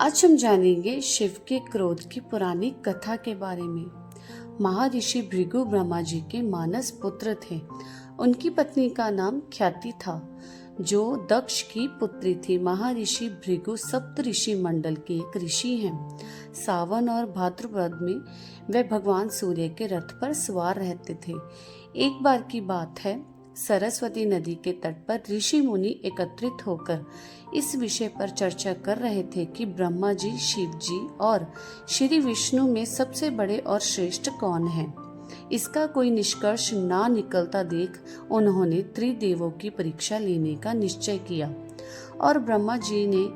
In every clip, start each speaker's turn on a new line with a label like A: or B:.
A: आज हम जानेंगे शिव के क्रोध की पुरानी कथा के बारे में। महर्षि भृगु ब्रह्मा जी के मानस पुत्र थे। उनकी पत्नी का नाम ख्याति था, जो दक्ष की पुत्री थी। महर्षि भृगु सप्त ऋषि मंडल के एक ऋषि हैं। सावन और भाद्रपद में वे भगवान सूर्य के रथ पर सवार रहते थे। एक बार की बात है, सरस्वती नदी के तट पर ऋषि मुनि एकत्रित होकर इस विषय पर चर्चा कर रहे थे कि ब्रह्मा जी, शिव जी और श्री विष्णु में सबसे बड़े और श्रेष्ठ कौन हैं। इसका कोई निष्कर्ष ना निकलता देख उन्होंने त्रिदेवों की परीक्षा लेने का निश्चय किया और ब्रह्मा जी ने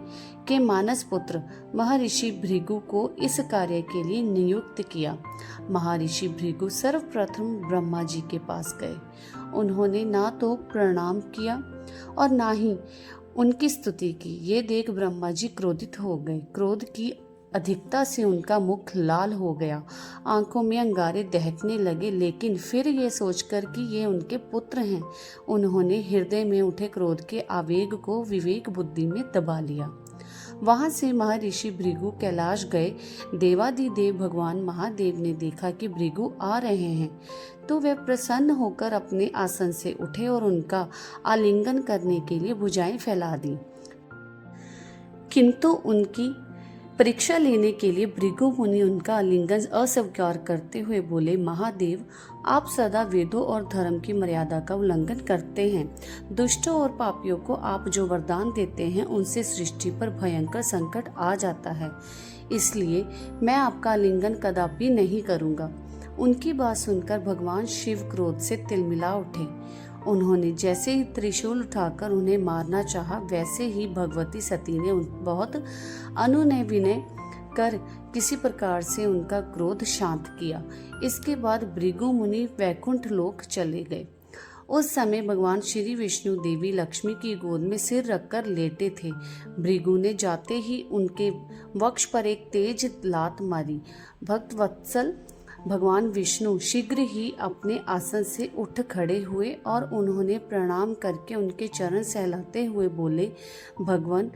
A: के मानस पुत्र महर्षि भृगु को इस कार्य के लिए नियुक्त किया। महर्षि भृगु सर्वप्रथम ब्रह्मा जी के पास गए। उन्होंने ना तो प्रणाम किया और ना ही उनकी स्तुति की। ये देख ब्रह्मा जी क्रोधित हो गए। क्रोध की अधिकता से उनका मुख लाल हो गया, आंखों में अंगारे दहकने लगे। लेकिन फिर ये सोचकर कि ये उनके पुत्र हैं, उन्होंने हृदय में उठे क्रोध के आवेग को विवेक बुद्धि में दबा लिया। वहां से महर्षि भृगु कैलाश गए। देवादिदेव भगवान महादेव ने देखा कि भृगु आ रहे हैं, तो वे प्रसन्न होकर अपने आसन से उठे और उनका आलिंगन करने के लिए भुजाएं फैला दी। किंतु उनकी परीक्षा लेने के लिए भृगु मुनि उनका आलिंगन अस्वीकार करते हुए बोले, महादेव, आप सदा वेदों और धर्म की मर्यादा का उल्लंघन करते हैं। दुष्टों और पापियों को आप जो वरदान देते हैं, उनसे सृष्टि पर भयंकर संकट आ जाता है। इसलिए मैं आपका आलिंगन कदापि नहीं करूंगा। उनकी बात सुनकर भगवान शिव क्रोध से तिलमिला उठे। उन्होंने जैसे ही त्रिशूल उठाकर उन्हें मारना चाहा, वैसे ही भगवती सती ने बहुत अनुनय विनय कर किसी प्रकार से उनका क्रोध शांत किया। इसके बाद भृगु मुनि वैकुंठ लोक चले गए। उस समय भगवान श्री विष्णु देवी लक्ष्मी की गोद में सिर रखकर लेटे थे। भृगु ने जाते ही उनके वक्ष पर एक तेज लात मारी। भक्त वत्सल भगवान विष्णु शीघ्र ही अपने आसन से उठ खड़े हुए और उन्होंने प्रणाम करके उनके चरण सहलाते हुए बोले, भगवान,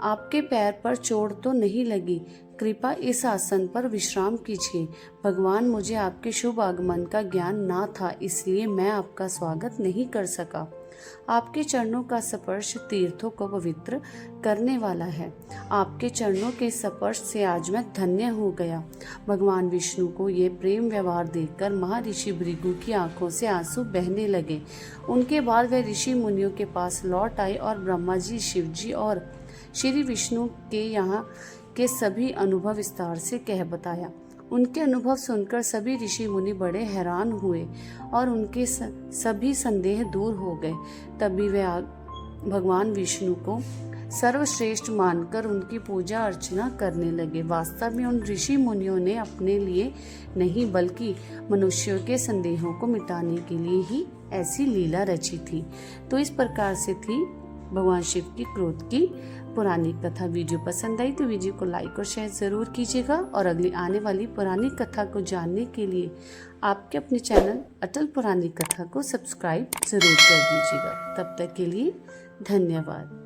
A: आपके पैर पर चोट तो नहीं लगी? कृपा इस आसन पर विश्राम कीजिए। भगवान, मुझे आपके शुभ आगमन का ज्ञान ना था, इसलिए मैं आपका स्वागत नहीं कर सका। आपके चरणों का स्पर्श तीर्थों को पवित्र करने वाला है। आपके चरणों के स्पर्श से आज मैं धन्य हो गया। भगवान विष्णु को ये प्रेम व्यवहार देखकर महर्षि भृगु की आंखों से आंसू बहने लगे। उनके बाद वे ऋषि मुनियों के पास लौट आए और ब्रह्मा जी, शिव जी और श्री विष्णु के यहाँ के सभी अनुभव विस्तार से कह बताया। उनके अनुभव सुनकर सभी ऋषि मुनि बड़े हैरान हुए और उनके सभी संदेह दूर हो गए। तभी वे भगवान विष्णु को सर्वश्रेष्ठ मानकर उनकी पूजा अर्चना करने लगे। वास्तव में उन ऋषि मुनियों ने अपने लिए नहीं, बल्कि मनुष्यों के संदेहों को मिटाने के लिए ही ऐसी लीला रची थी। तो इस प्रकार से थी भगवान शिव की क्रोध की पुरानी कथा। वीडियो पसंद आई तो वीडियो को लाइक और शेयर जरूर कीजिएगा और अगली आने वाली पुरानी कथा को जानने के लिए आपके अपने चैनल अटल पुरानी कथा को सब्सक्राइब जरूर कर दीजिएगा। तब तक के लिए धन्यवाद।